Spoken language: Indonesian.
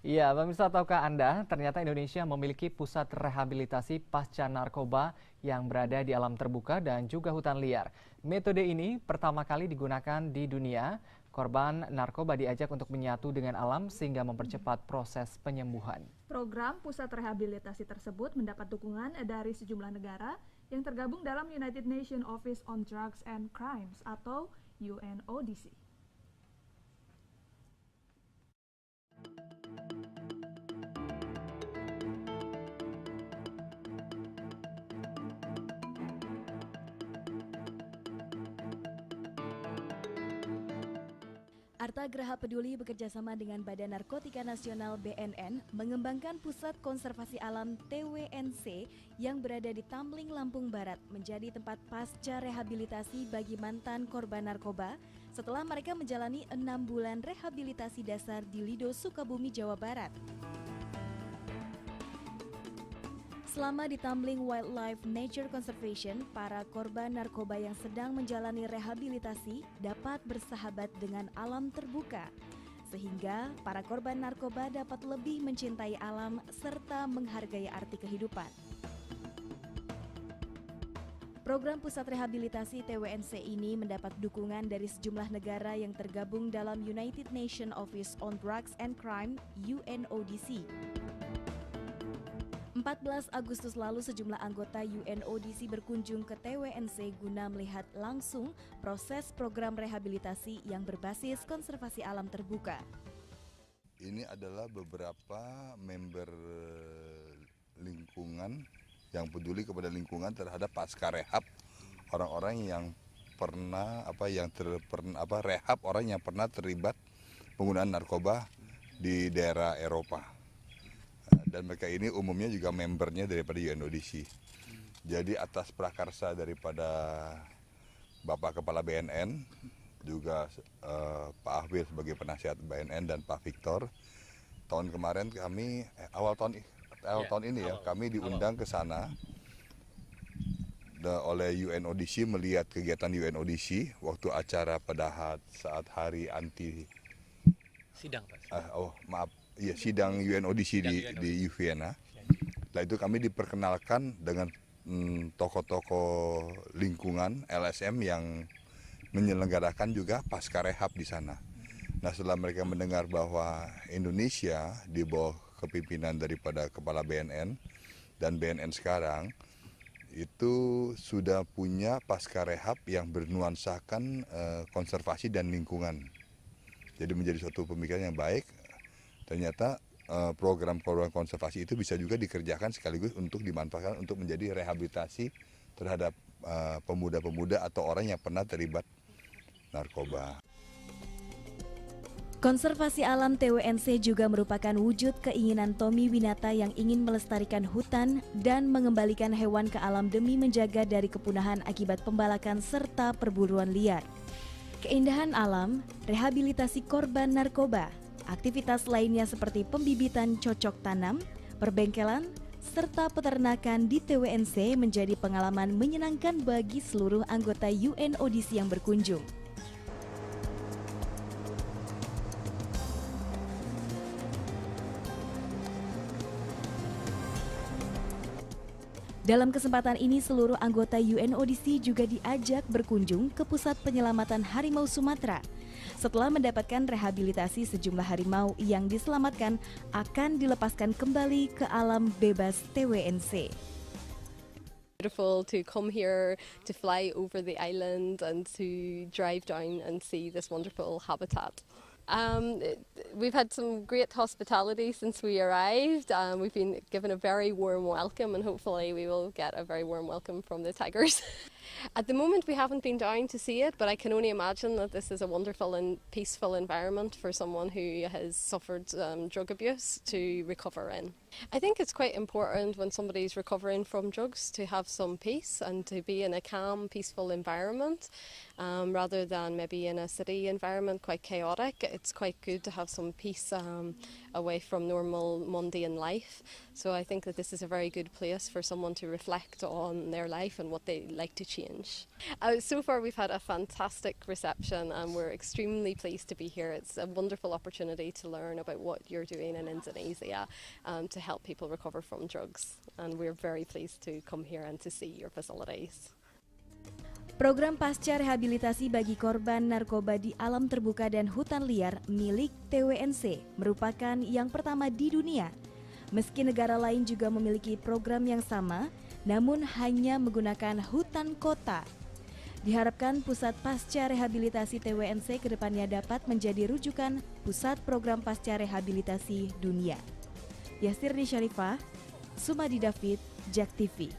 Iya, pemirsa, tahukah Anda, ternyata Indonesia memiliki pusat rehabilitasi pasca narkoba yang berada di alam terbuka dan juga hutan liar. Metode ini pertama kali digunakan di dunia. Korban narkoba diajak untuk menyatu dengan alam sehingga mempercepat proses penyembuhan. Program pusat rehabilitasi tersebut mendapat dukungan dari sejumlah negara yang tergabung dalam United Nations Office on Drugs and Crimes atau UNODC. Arta Graha Peduli bekerjasama dengan Badan Narkotika Nasional BNN mengembangkan Pusat Konservasi Alam TWNC yang berada di Tamling, Lampung Barat menjadi tempat pasca rehabilitasi bagi mantan korban narkoba setelah mereka menjalani 6 bulan rehabilitasi dasar di Lido, Sukabumi, Jawa Barat. Selama di Tamling Wildlife Nature Conservation, para korban narkoba yang sedang menjalani rehabilitasi dapat bersahabat dengan alam terbuka, sehingga para korban narkoba dapat lebih mencintai alam serta menghargai arti kehidupan. Program Pusat Rehabilitasi TWNC ini mendapat dukungan dari sejumlah negara yang tergabung dalam United Nations Office on Drugs and Crime (UNODC). 14 Agustus lalu sejumlah anggota UNODC berkunjung ke TWNC guna melihat langsung proses program rehabilitasi yang berbasis konservasi alam terbuka. Ini adalah beberapa member lingkungan yang peduli kepada lingkungan terhadap pasca rehab orang-orang yang rehab orang yang pernah terlibat penggunaan narkoba di daerah Eropa. Dan mereka ini umumnya juga membernya daripada UNODC. Jadi atas prakarsa daripada Bapak Kepala BNN, juga Pak Ahwil sebagai penasihat BNN dan Pak Victor, tahun kemarin kami, awal tahun ini ya, kami diundang ke sana oleh UNODC melihat kegiatan UNODC waktu acara pada saat hari anti sidang, Pak. Sidang UNODC di Vienna. Setelah itu kami diperkenalkan dengan tokoh-tokoh lingkungan LSM yang menyelenggarakan juga pasca rehab di sana. Nah, setelah mereka mendengar bahwa Indonesia di bawah kepimpinan daripada Kepala BNN dan BNN sekarang itu sudah punya pasca rehab yang bernuansakan konservasi dan lingkungan. Jadi menjadi suatu pemikiran yang baik. Ternyata program-program konservasi itu bisa juga dikerjakan sekaligus untuk dimanfaatkan untuk menjadi rehabilitasi terhadap pemuda-pemuda atau orang yang pernah terlibat narkoba. Konservasi alam TWNC juga merupakan wujud keinginan Tommy Winata yang ingin melestarikan hutan dan mengembalikan hewan ke alam demi menjaga dari kepunahan akibat pembalakan serta perburuan liar. Keindahan alam, rehabilitasi korban narkoba, aktivitas lainnya seperti pembibitan cocok tanam, perbengkelan, serta peternakan di TWNC menjadi pengalaman menyenangkan bagi seluruh anggota UNODC yang berkunjung. Dalam kesempatan ini, seluruh anggota UNODC juga diajak berkunjung ke Pusat Penyelamatan Harimau Sumatera. Setelah mendapatkan rehabilitasi, sejumlah harimau yang diselamatkan akan dilepaskan kembali ke alam bebas TWNC. Beautiful to come here, to fly over the island and to drive down and see this wonderful habitat. We've had some great hospitality since we arrived. We've been given a very warm welcome, and hopefully we will get a very warm welcome from the tigers. At the moment we haven't been down to see it, but I can only imagine that this is a wonderful and peaceful environment for someone who has suffered drug abuse to recover in. I think it's quite important when somebody's recovering from drugs to have some peace and to be in a calm, peaceful environment rather than maybe in a city environment, quite chaotic. It's quite good to have some peace away from normal mundane life. So I think that this is a very good place for someone to reflect on their life and what they like to change. So far we've had a fantastic reception and we're extremely pleased to be here. It's a wonderful opportunity to learn about what you're doing in Indonesia to help people recover from drugs, and we're very pleased to come here and to see your facilities. Program pasca rehabilitasi bagi korban narkoba di alam terbuka dan hutan liar milik TWNC merupakan yang pertama di dunia. Meski negara lain juga memiliki program yang sama, namun hanya menggunakan hutan kota. Diharapkan pusat pasca rehabilitasi TWNC kedepannya dapat menjadi rujukan pusat program pasca rehabilitasi dunia. Yasirni Syarifah, Sumadi David, JAK TV.